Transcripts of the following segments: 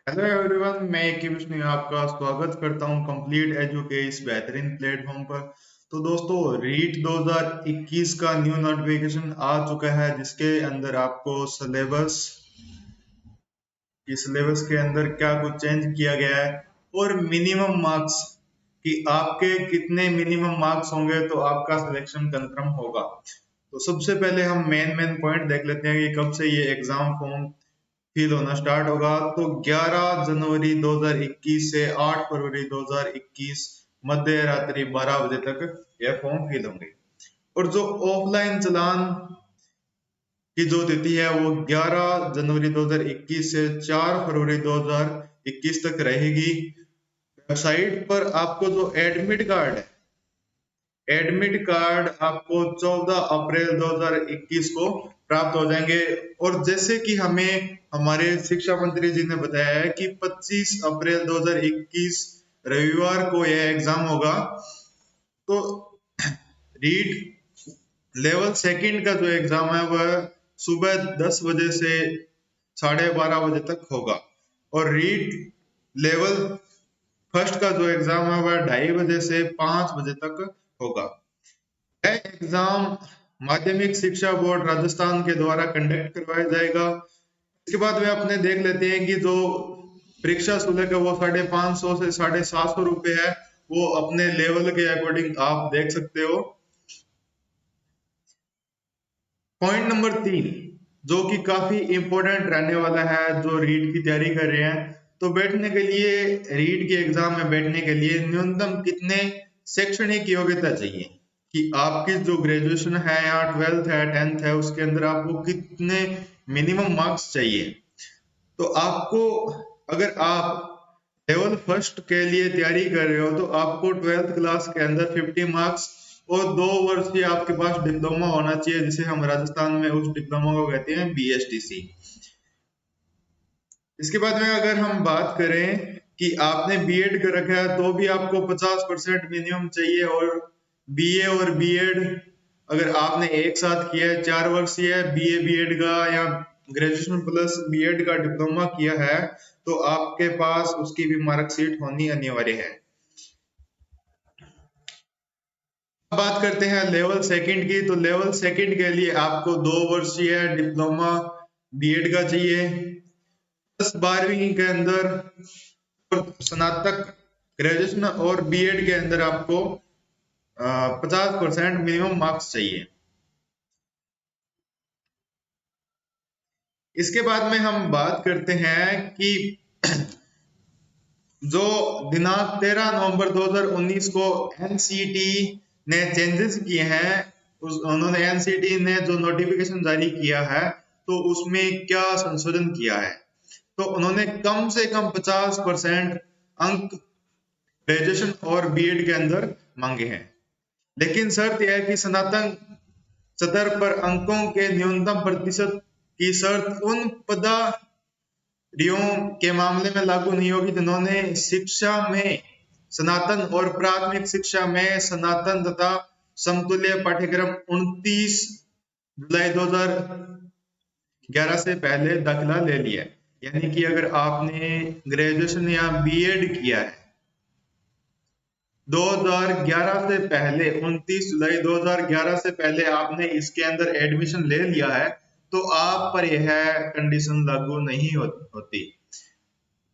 Hello everyone, मैं एक विष्णु आपका स्वागत करता हूं कंप्लीट एजू के इस बेहतरीन प्लेटफॉर्म पर। तो दोस्तों, रीट 2021 का न्यू नोटिफिकेशन आ चुका है, जिसके अंदर आपको सिलेबस के अंदर क्या कुछ चेंज किया गया है और मिनिमम मार्क्स कि आपके कितने मिनिमम मार्क्स होंगे तो आपका सिलेक्शन कंफर्म होगा। तो सबसे पहले हम मेन पॉइंट देख लेते हैं कि कब से ये एग्जाम फॉर्म फिल होना स्टार्ट होगा। तो 11 जनवरी 2021 से 8 फरवरी 2021 मध्य रात्रि 12 बजे तक यह फॉर्म फिल होंगे। और जो ऑफलाइन चलान की जो तिथि है वो 11 जनवरी 2021 से 4 फरवरी 2021 तक रहेगी। वेबसाइट पर आपको जो एडमिट कार्ड आपको 14 अप्रैल 2021 को प्राप्त हो जाएंगे। और जैसे कि हमें हमारे शिक्षा मंत्री जी ने बताया है कि 25 अप्रैल 2021 रविवार को यह एग्जाम होगा। तो रीट लेवल सेकंड का जो एग्जाम है वह सुबह 10 बजे से 12:30 बजे तक होगा। और रीट लेवल फर्स्ट का जो एग्जाम है वह 2:30 बजे से 5 बजे तक होगा। यह एग्जाम माध्यमिक शिक्षा बोर्ड राजस्थान के द्वारा कंडक्ट करवाया जाएगा। इसके बाद वे अपने देख लेते हैं कि जो परीक्षा शुल्क है वो 550 से 750 रुपए है। वो अपने लेवल के अकॉर्डिंग आप देख सकते हो। पॉइंट नंबर 3 जो कि काफी इंपॉर्टेंट रहने वाला है जो रीट की तैयारी कर रहे हैं। तो बैठने के लिए रीट के एग्जाम में बैठने के लिए न्यूनतम कितने शैक्षणिक योग्यता चाहिए कि आपकी जो ग्रेजुएशन है या 12th है 10th है उसके अंदर आपको कितने मिनिमम मार्क्स चाहिए। तो आपको अगर आप लेवल फर्स्ट के लिए तैयारी कर रहे हो तो आपको 12th क्लास के अंदर 50 मार्क्स और 2 वर्ष की आपके पास डिप्लोमा होना चाहिए, जिसे हम राजस्थान में उस डिप्लोमा को कहते हैं BSTC। इसके बाद में अगर हम बात करें कि आपने बीएड कर रखा है तो भी आपको 50% मिनिमम चाहिए। और बीए और बीएड अगर आपने एक साथ किया है 4 वर्षीय बीए बीएड का या ग्रेजुएशन प्लस बीएड का डिप्लोमा किया है तो आपके पास उसकी भी मार्कशीट होनी अनिवार्य है। अब बात करते हैं लेवल सेकंड की। तो लेवल सेकंड के लिए आपको 2 वर्षीय डिप्लोमा बीएड का चाहिए, 10 12वीं के अंदर स्नातक ग्रेजुएशन और बीएड के अंदर आपको 50% मिनिमम मार्क्स चाहिए। इसके बाद में हम बात करते हैं कि जो दिनांक 13 नवंबर 2019 को एनसीटी ने चेंजेस किए हैं, उन्होंने एनसीटी ने जो नोटिफिकेशन जारी किया है तो उसमें क्या संशोधन किया है। तो उन्होंने कम से कम 50% अंक ग्रेजुएशन और बीएड के अंदर मांगे हैं। लेकिन शर्त यह है कि स्नातक सतर पर अंकों के न्यूनतम प्रतिशत की शर्त उन पदाधिकारियों के मामले में लागू नहीं होगी जिन्होंने शिक्षा में स्नातन और प्राथमिक शिक्षा में स्नातन तथा समतुल्य पाठ्यक्रम 29 जुलाई 2011 से पहले दाखिला ले लिया है। यानी कि अगर आपने ग्रेजुएशन या बीएड किया है 2011 से पहले, 29 जुलाई 2011 से पहले आपने इसके अंदर एडमिशन ले लिया है तो आप पर यह कंडीशन लागू नहीं होती।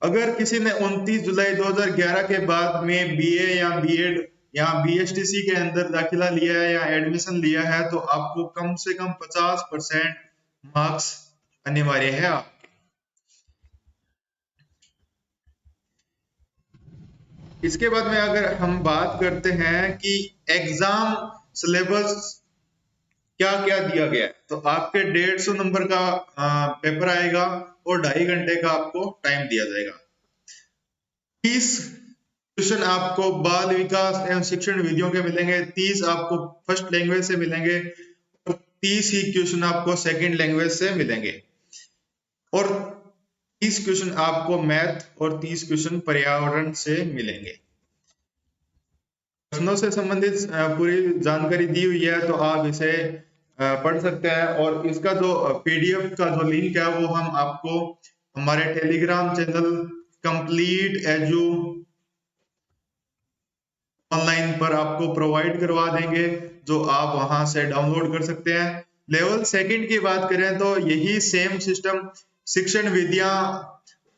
अगर किसी ने 29 जुलाई 2011 के बाद में बीए या बीएड या बीएसटीसी के अंदर दाखिला लिया है या एडमिशन लिया है तो आपको कम से कम 50% मार्क्स अनिवार्य है। इसके बाद में अगर हम बात करते हैं कि एग्जाम सिलेबस क्या क्या दिया गया है तो आपके 150 नंबर का पेपर आएगा और 2.5 घंटे का आपको टाइम दिया जाएगा। 30 क्वेश्चन आपको बाल विकास एवं शिक्षण विधियों के मिलेंगे, 30 आपको फर्स्ट लैंग्वेज से मिलेंगे और 30 ही क्वेश्चन आपको सेकंड लैंग्वेज से मिलेंगे और 30 क्वेश्चन आपको मैथ और 30 क्वेश्चन पर्यावरण से मिलेंगे। प्रश्नों से संबंधित पूरी जानकारी दी हुई है तो आप इसे पढ़ सकते हैं। और इसका जो पीडीएफ का जो लिंक है वो हम आपको हमारे Telegram channel complete edu online पर आपको प्रोवाइड करवा देंगे, जो आप वहां से डाउनलोड कर सकते हैं। लेवल सेकंड की बात करें तो यही सेम सिस्टम शिक्षण विद्या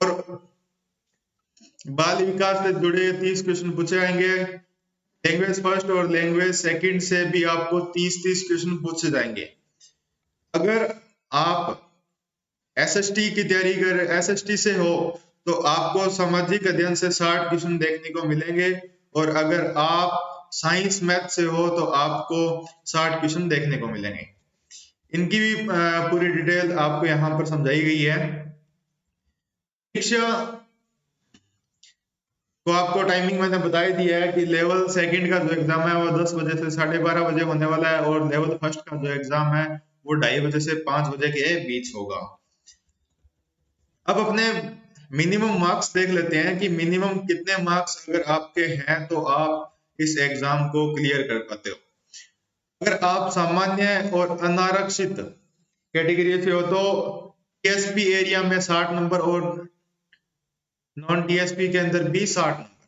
और बाल विकास से जुड़े 30 क्वेश्चन पूछे जाएंगे। लैंग्वेज फर्स्ट और लैंग्वेज सेकंड से भी आपको 30 क्वेश्चन पूछे जाएंगे। अगर आप एसएसटी की तैयारी कर एसएसटी से हो तो आपको सामाजिक अध्ययन से 60 क्वेश्चन देखने को मिलेंगे, और अगर आप साइंस मैथ से हो तो आपको 60 क्वेश्चन देखने को मिलेंगे। इनकी भी पूरी डिटेल आपको यहाँ पर समझाई गई है। परीक्षा तो आपको टाइमिंग मैंने बता ही दिया है कि लेवल सेकंड का जो एग्जाम है वो 10 बजे से 12:30 बजे होने वाला है, और लेवल फर्स्ट का जो एग्जाम है वो 2:30 बजे से 5 बजे के बीच होगा। अब अपने मिनिमम मार्क्स देख लेते हैं कि मिनिमम कितने मार्क्स अगर आपके हैं तो आप इस एग्जाम को क्लियर कर पाते हो। अगर आप सामान्य और अनारक्षित कैटेगरी से हो तो टीएसपी एरिया में 60 नंबर और नॉन टीएसपी के अंदर भी 60 नंबर।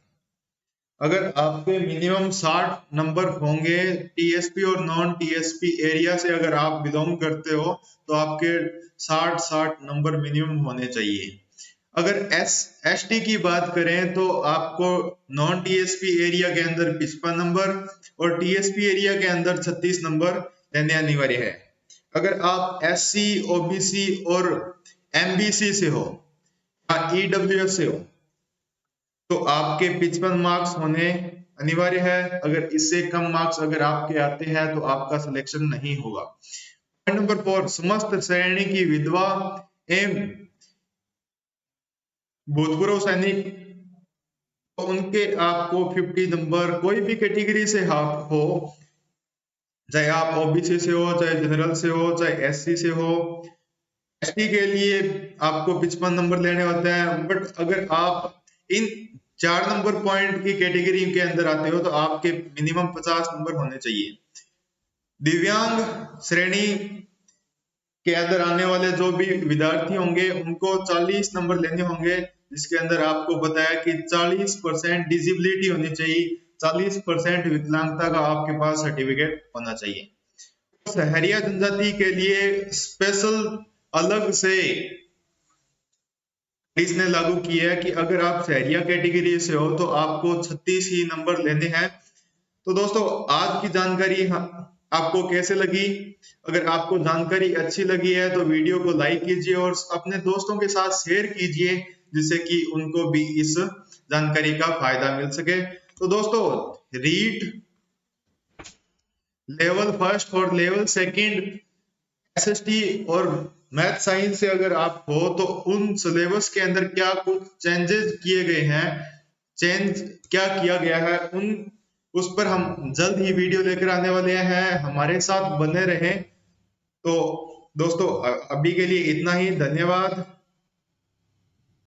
अगर आपके मिनिमम 60 नंबर होंगे टीएसपी और नॉन टीएसपी एरिया से अगर आप बिलोंग करते हो तो आपके 60 नंबर मिनिमम होने चाहिए। अगर एसटी की बात करें तो आपको नॉन टीएसपी एरिया के अंदर 55 नंबर और टीएसपी एरिया के अंदर 36 नंबर लेने अनिवार्य है। अगर आप एससी, ओबीसी और एमबीसी से हो या ईडब्ल्यूएस से हो तो आपके 55 मार्क्स होने अनिवार्य है। अगर इससे कम मार्क्स अगर आपके आते हैं तो आपका सिलेक्शन नहीं होगा। पॉइंट नंबर 4, समस्त श्रेणी की विधवा एवं भूतपूर्व सैनिक तो उनके आपको 50 नंबर कोई भी कैटेगरी से हो, चाहे आप ओबीसी से हो, चाहे जनरल से हो, चाहे एससी से हो। एसटी के लिए आपको 55 नंबर लेने होते हैं, बट अगर आप इन 4 नंबर पॉइंट की कैटेगरी के अंदर आते हो तो आपके मिनिमम 50 नंबर होने चाहिए। दिव्यांग श्रेणी के अंदर आने वाले जो भी विद्यार्थी होंगे उनको 40 नंबर लेने होंगे, जिसके अंदर आपको बताया कि 40% डिसेबिलिटी होनी चाहिए, 40% विकलांगता का आपके पास सर्टिफिकेट होना चाहिए। सहरिया जनजाति के लिए स्पेशल अलग से इसने लागू किया है कि अगर आप सहरिया कैटेगरी से हो तो आपको 36 ही नंबर लेने हैं। तो दोस्तों आज की जानकारी आपको कैसे लगी? अगर आपको जानकारी अच्छी लगी है तो वीडियो को लाइक कीजिए और अपने दोस्तों के साथ शेयर कीजिए, जिससे कि उनको भी इस जानकारी का फायदा मिल सके। तो दोस्तों रीट लेवल फर्स्ट और लेवल सेकंड एसएसटी और मैथ साइंस से अगर आप हो तो उन सिलेबस के अंदर क्या कुछ चेंजेस किए गए हैं, चेंज क्या किया गया है, उस पर हम जल्द ही वीडियो लेकर आने वाले हैं। हमारे साथ बने रहें। तो दोस्तों अभी के लिए इतना ही, धन्यवाद।